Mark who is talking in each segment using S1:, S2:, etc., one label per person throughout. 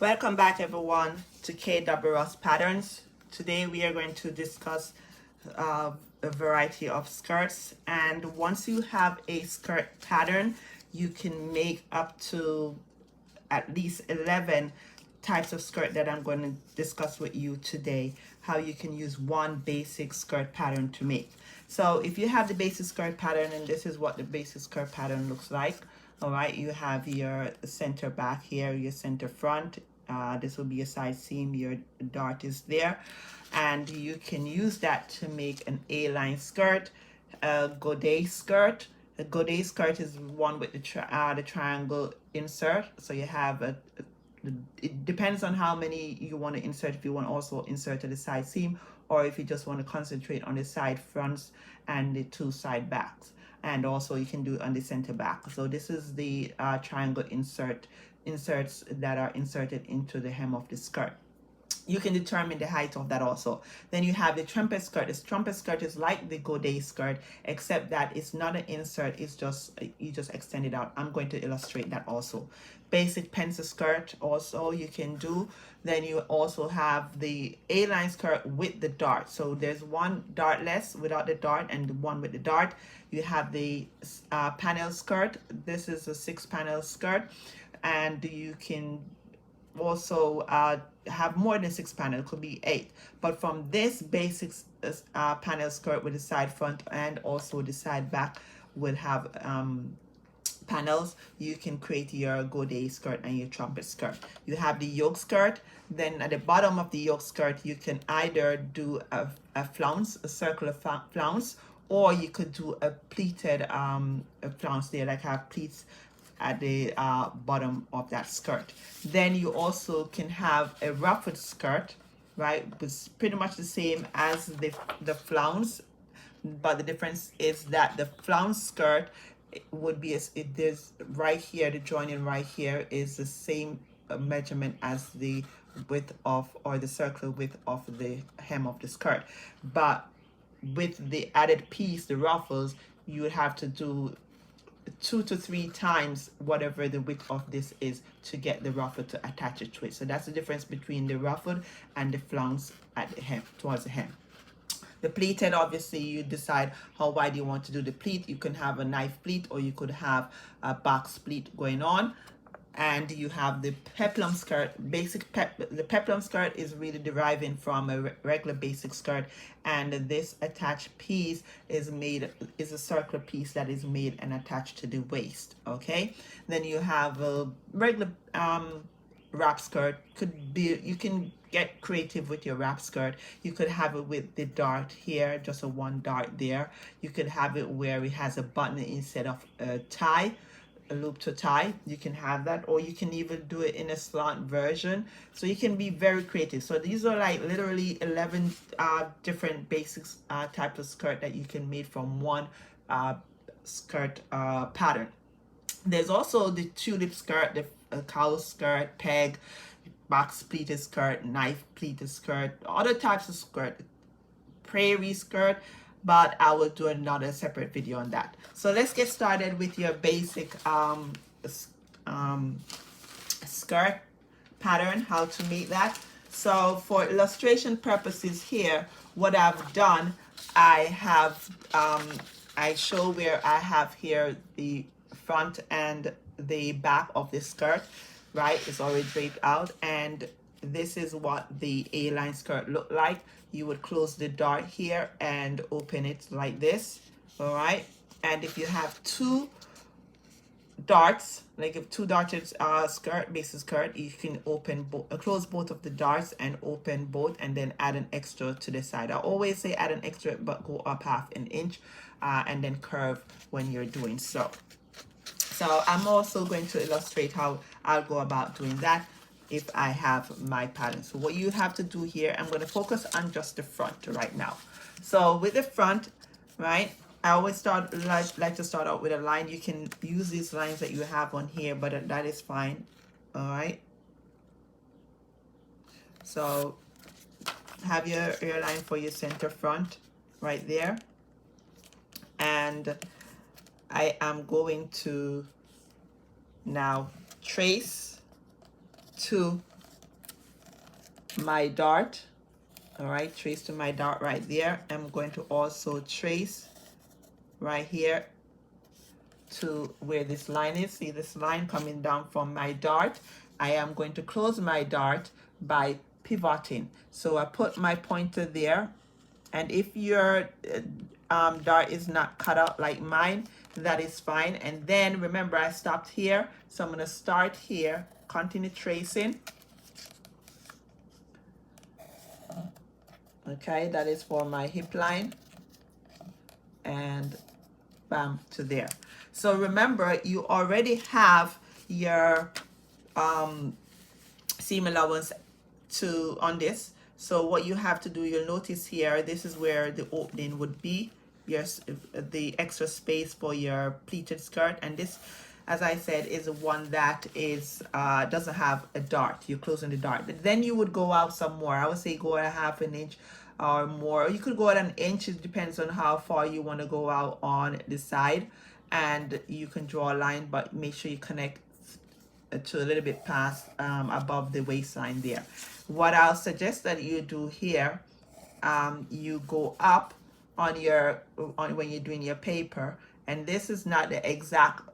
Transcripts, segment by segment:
S1: Welcome back everyone to KWS Patterns. Today we are going to discuss a variety of skirts, and once you have a skirt pattern you can make up to at least 11 types of skirt that I'm going to discuss with you today, how you can use one basic skirt pattern to make. So if you have the basic skirt pattern, and this is what the basic skirt pattern looks like. All right, you have your center back here, your center front. This will be a side seam, your dart is there, and you can use that to make an A-line skirt, a goday skirt. A goday skirt is one with the triangle insert. So you have it depends on how many you want to insert. If you want to also insert to the side seam, or if you just want to concentrate on the side fronts and the two side backs, and also you can do it on the center back. So this is the triangle inserts that are inserted into the hem of the skirt. You can determine the height of that also. Then you have the trumpet skirt. This trumpet skirt is like the goday skirt, except that it's not an insert, it's just you just extend it out. I'm going to illustrate that also. Basic pencil skirt also you can do. Then you also have the A-line skirt with the dart. So there's one dartless without the dart and the one with the dart. You have the panel skirt. This is a 6-panel skirt, and you can also have more than 6 panels. It could be 8, but from this basic panel skirt with the side front and also the side back will have panels, you can create your goday skirt and your trumpet skirt. You have the yoke skirt. Then at the bottom of the yoke skirt you can either do a flounce, a circular flounce, or you could do a pleated a flounce there, like have pleats at the bottom of that skirt. Then you also can have a ruffled skirt, right? It's pretty much the same as the flounce, but the difference is that the flounce skirt would be there's right here, the joining right here is the same measurement as the width of, or the circular width of the hem of the skirt, but with the added piece, the ruffles, you would have to do 2 to 3 times whatever the width of this is to get the ruffle to attach it to it. So that's the difference between the ruffled and the flounce at the hem, towards the hem. The pleated, obviously you decide how wide you want to do the pleat. You can have a knife pleat, or you could have a box pleat going on. And you have the peplum skirt. The peplum skirt is really deriving from a regular basic skirt, and this attached piece is a circular piece that is made and attached to the waist. Okay, then you have a regular wrap skirt. Could be, you can get creative with your wrap skirt. You could have it with the dart here, just a one dart there. You could have it where it has a button instead of a tie, a loop to tie. You can have that, or you can even do it in a slant version. So you can be very creative. So these are like literally 11 different basics types of skirt that you can make from one skirt pattern. There's also the tulip skirt, the cowl skirt, peg, box pleated skirt, knife pleated skirt, other types of skirt, prairie skirt, but I will do another separate video on that. So let's get started with your basic skirt pattern, how to make that. So for illustration purposes here, what I've done, I have I show where I have here the front and the back of the skirt, right? It's already draped out, and this is what the A-line skirt look like. You would close the dart here and open it like this. All right, and if you have 2 darts, like if 2 darted skirt, basic skirt, you can open close both of the darts and open both, and then add an extra to the side. I always say add an extra, but go up half an inch, and then curve when you're doing so. So I'm also going to illustrate how I'll go about doing that if I have my pattern. So what you have to do here, I'm going to focus on just the front right now. So with the front, right, I always like to start out with a line. You can use these lines that you have on here, but that is fine. All right, so have your line for your center front right there, and I am going to now trace 2 my dart. All right, trace to my dart right there. I'm going to also trace right here to where this line is. See this line coming down from my dart. I am going to close my dart by pivoting. So I put my pointer there, and if your dart is not cut out like mine, that is fine. And then remember, I stopped here, so I'm going to start here, continue tracing. Okay, that is for my hip line, and bam, to there. So remember, you already have your seam allowance on this. So what you have to do, you'll notice here, this is where the opening would be, yes, the extra space for your pleated skirt. And this, as I said, is one that is doesn't have a dart. You're closing the dart. Then you would go out some more. I would say go at a half an inch or more. You could go at an inch. It depends on how far you want to go out on the side, and you can draw a line, but make sure you connect to a little bit past above the waistline there. What I'll suggest that you do here, you go up on your when you're doing your paper, and this is not the exact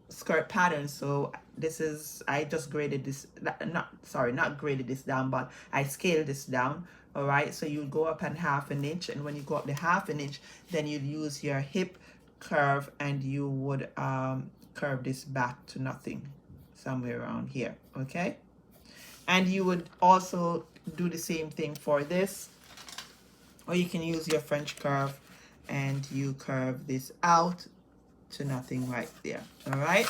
S1: skirt pattern, so this is, I just graded this, not graded this down, but I scaled this down. All right, so you go up and half an inch, and when you go up the half an inch, then you'd use your hip curve, and you would curve this back to nothing, somewhere around here. Okay, and you would also do the same thing for this, or you can use your French curve and you curve this out to nothing right there. All right,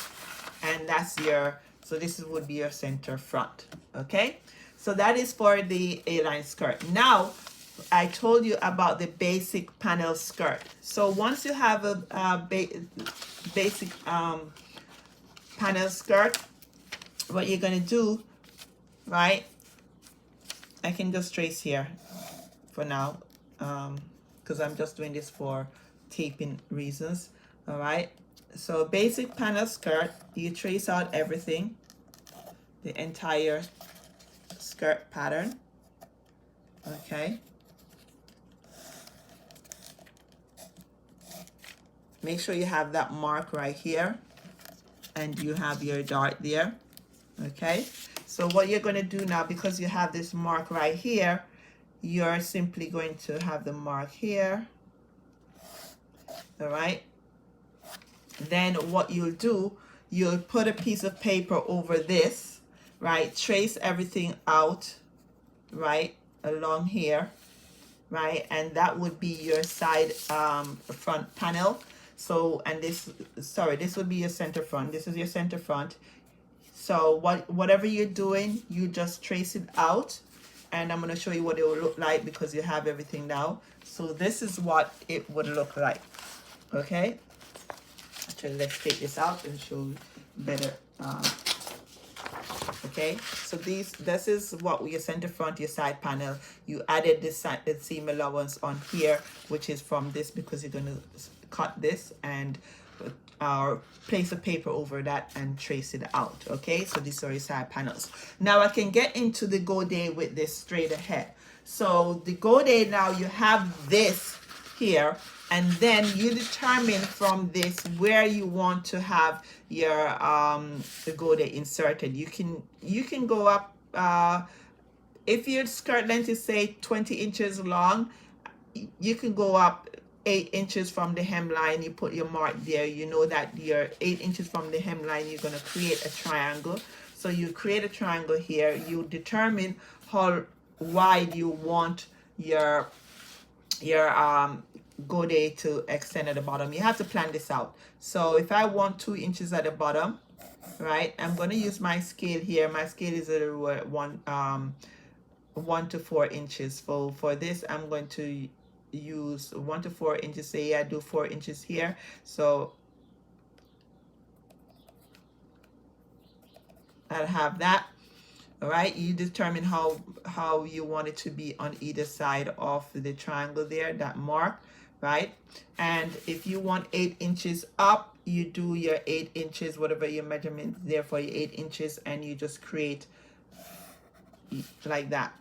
S1: and that's your, so this would be your center front. Okay, so that is for the A-line skirt. Now I told you about the basic panel skirt. So once you have a basic panel skirt, what you're going to do, right, I can just trace here for now, because I'm just doing this for taping reasons. All right, so basic panel skirt, you trace out everything, the entire skirt pattern. Okay, make sure you have that mark right here, and you have your dart there. Okay, so what you're going to do now, because you have this mark right here, you're simply going to have the mark here. All right, then what you'll do, you'll put a piece of paper over this, right, trace everything out right along here, right, and that would be your side front panel. So, and this, sorry, this would be your center front. This is your center front. So whatever you're doing, you just trace it out, and I'm going to show you what it will look like because you have everything now. So this is what it would look like. Okay, actually let's take this out and show you better. Okay, so this is what your center front, your side panel. You added this the seam allowance on here, which is from this, because you're going to cut this and place a paper over that and trace it out. Okay, so these are your side panels. Now I can get into the goday with this straight ahead. So the goday, now you have this here, and then you determine from this where you want to have your the goday inserted. You can go up, if your skirt length is say 20 inches long, you can go up 8 inches from the hemline. You put your mark there. You know that you're 8 inches from the hemline. You're going to create a triangle. So you create a triangle here. You determine how wide you want your goday to extend at the bottom. You have to plan this out. So if I want 2 inches at the bottom, right, I'm going to use my scale here. My scale is a 1 to 4 inches. For this, I'm going to use 1 to 4 inches. Say I do 4 inches here, so I'll have that. All right, you determine how you want it to be on either side of the triangle there, that mark, right? And if you want 8 inches up, you do your 8 inches, whatever your measurement there for your 8 inches, and you just create like that.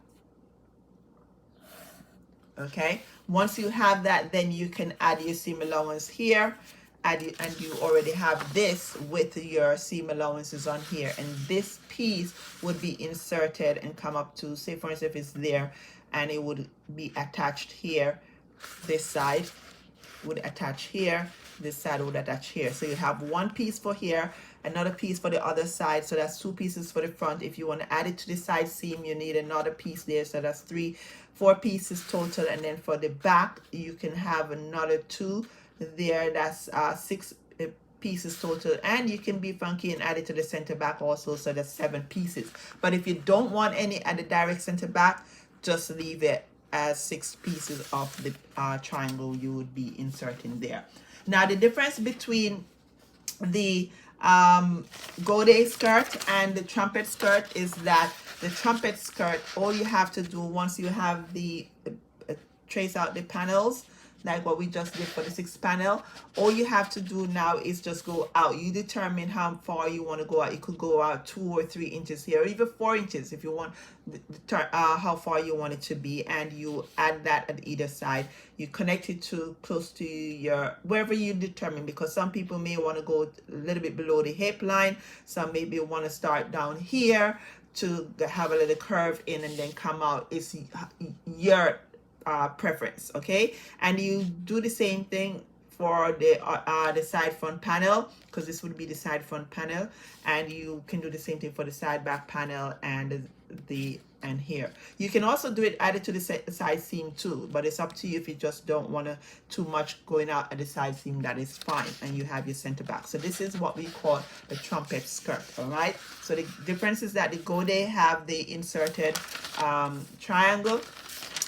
S1: Okay, once you have that, then you can add your seam allowance here, and you already have this with your seam allowances on here, and this piece would be inserted and come up to, say for instance, if it's there, and it would be attached here. This side would attach here, this side would attach here. So you have one piece for here, another piece for the other side, so that's two pieces for the front. If you want to add it to the side seam, you need another piece there, so that's four pieces total. And then for the back, you can have another two there, that's six pieces total. And you can be funky and add it to the center back also, so that's 7 pieces. But if you don't want any at the direct center back, just leave it as 6 pieces of the triangle you would be inserting there. Now the difference between the goday skirt and the trumpet skirt is that the trumpet skirt, all you have to do once you have the trace out the panels, like what we just did for the 6th panel, all you have to do now is just go out. You determine how far you want to go out. You could go out 2 or 3 inches here, or even 4 inches if you want how far you want it to be, and you add that at either side. You connect it to close to your wherever you determine, because some people may want to go a little bit below the hip line, some maybe want to start down here to have a little curve in and then come out. It's your preference. Okay, and you do the same thing for the side front panel, because this would be the side front panel, and you can do the same thing for the side back panel and and here. You can also do it added to the side seam too, but it's up to you. If you just don't want too much going out at the side seam, that is fine, and you have your center back. So this is what we call the trumpet skirt. All right, so the difference is that the goday have the inserted triangle.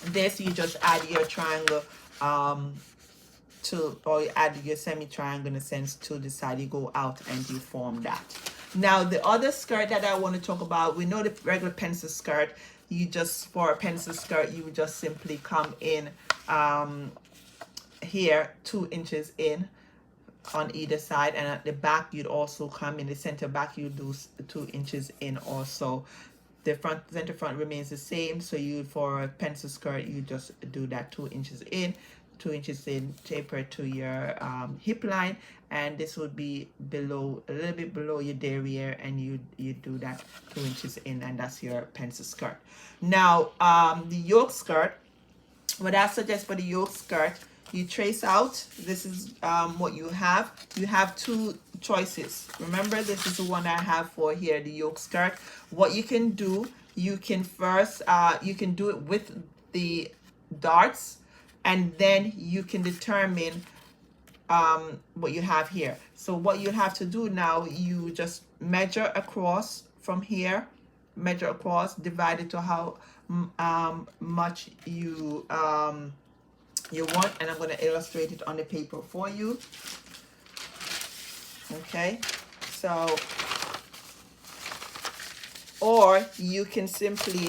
S1: This you just add your triangle or you add your semi-triangle in a sense to the side. You go out and you form that. Now the other skirt that I want to talk about, we know the regular pencil skirt, you just, for a pencil skirt, you would just simply come in here 2 inches in on either side, and at the back you'd also come in the center back, you do 2 inches in also. The center front remains the same, so you, for a pencil skirt, you just do that 2 inches in, 2 inches in, taper to your hip line, and this would be below, a little bit below your derriere, and you do that 2 inches in, and that's your pencil skirt. Now the yoke skirt, what I suggest for the yoke skirt, you trace out. This is what you have. You have 2 choices. Remember, this is the one I have for here, the yoke skirt. What you can do, you can first you can do it with the darts, and then you can determine what you have here. So what you have to do now, you just measure across from here, measure across, divide it to how much you you want, and I'm going to illustrate it on the paper for you. Okay, so, or you can simply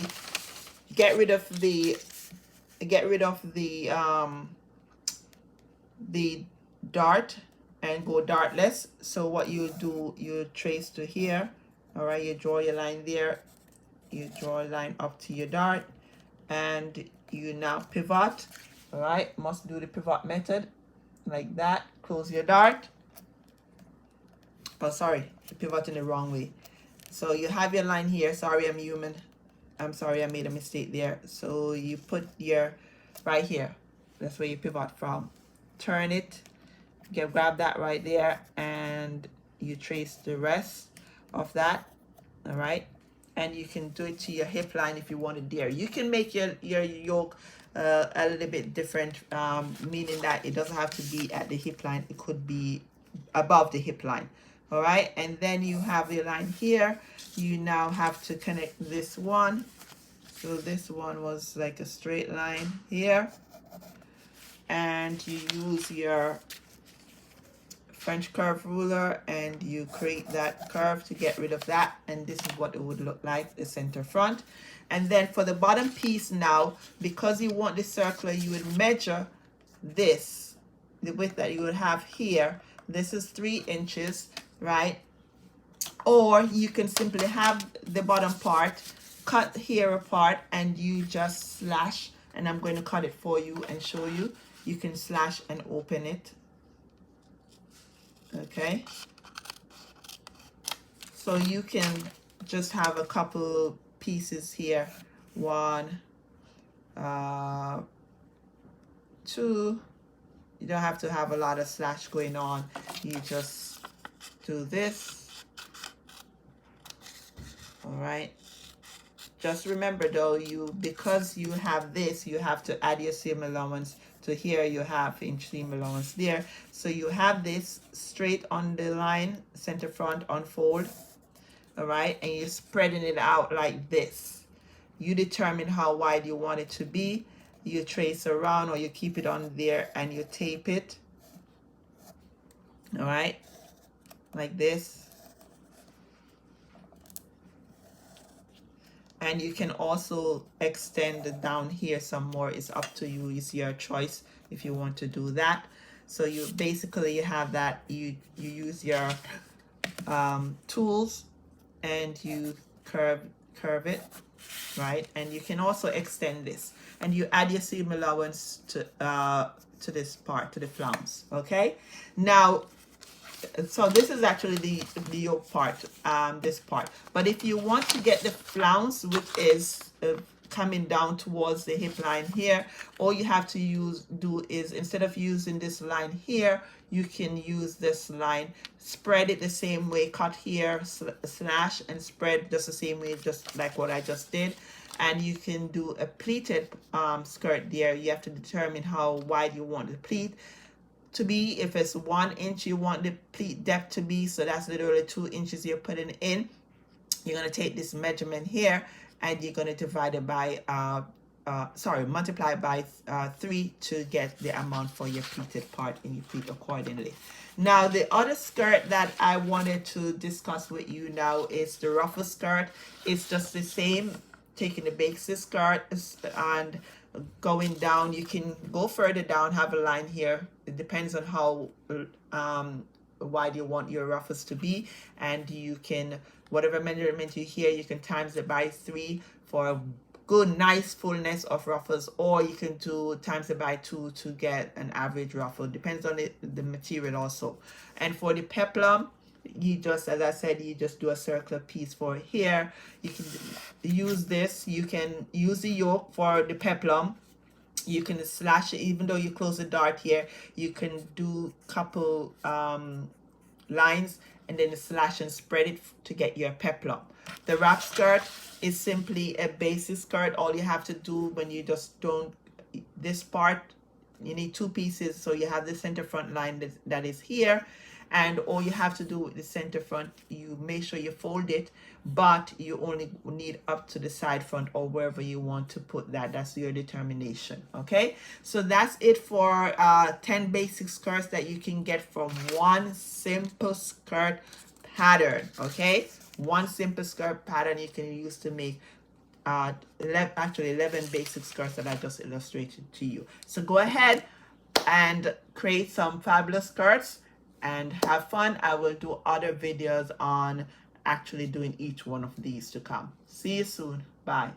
S1: get rid of the dart and go dartless. So what you do, you trace to here. All right, you draw your line there, you draw a line up to your dart, and you now pivot. All right, must do the pivot method like that. Close your dart. Oh, sorry, pivot in the wrong way. So you have your line here. Sorry, I'm human. I'm sorry, I made a mistake there. So you put your right here. That's where you pivot from. Turn it. Grab that right there, and you trace the rest of that. All right, and you can do it to your hip line if you want it there. You can make your yoke a little bit different, meaning that it doesn't have to be at the hip line. It could be above the hip line. All right, and then you have your line here. You now have to connect this one. So this one was like a straight line here, and you use your French curve ruler and you create that curve to get rid of that, and this is what it would look like, the center front. And then for the bottom piece now, because you want the circular, you would measure this, the width that you would have here. This is 3 inches, right? Or you can simply have the bottom part cut here apart and you just slash, and I'm going to cut it for you and show you. You can slash and open it. Okay, so you can just have a couple pieces here, one, two. You don't have to have a lot of slash going on. You just do this. All right, just remember though, because you have this, you have to add your seam allowance to here. You have inch seam allowance there, so you have this straight on the line, center front, unfold. All right, and you're spreading it out like this. You determine how wide you want it to be. You trace around, or you keep it on there and you tape it. All right, like this. And you can also extend it down here some more. It's up to you. It's your choice if you want to do that. So you basically, you have that. You use your tools and you curve it, right? And you can also extend this, and you add your seam allowance to this part, to the flounce. Okay, now, so this is actually the yoke part, this part. But if you want to get the flounce, which is coming down towards the hip line here, all you have to do is, instead of using this line here, you can use this line, spread it the same way, cut here, slash, and spread just the same way, just like what I just did. And you can do a pleated skirt there. You have to determine how wide you want the pleat to be. If it's 1 inch, you want the pleat depth to be, so that's literally 2 inches you're putting in. You're going to take this measurement here and you're going to divide it by multiply by 3 to get the amount for your pleated part, and you pleat accordingly. Now, the other skirt that I wanted to discuss with you now is the ruffle skirt. It's just the same, taking the basic skirt and going down. You can go further down, have a line here. It depends on how wide you want your ruffles to be, and you can, whatever measurement you hear, you can times it by 3 for a good nice fullness of ruffles, or you can do times it by 2 to get an average ruffle. Depends on the material also. And for the peplum, you just, as I said, you just do a circular piece for here. You can use this. You can use the yoke for the peplum. You can slash it, even though you close the dart here. You can do couple lines and then slash and spread it to get your peplum. The wrap skirt is simply a basic skirt. All you have to do when you just don't, this part, you need 2 pieces, so you have the center front line that is here, and all you have to do with the center front, you make sure you fold it, but you only need up to the side front or wherever you want to put that. That's your determination. Okay, so that's it for 10 basic skirts that you can get from one simple skirt pattern. Okay, one simple skirt pattern you can use to make 11 basic skirts that I just illustrated to you. So go ahead and create some fabulous skirts and have fun. I will do other videos on actually doing each one of these to come. See you soon. Bye.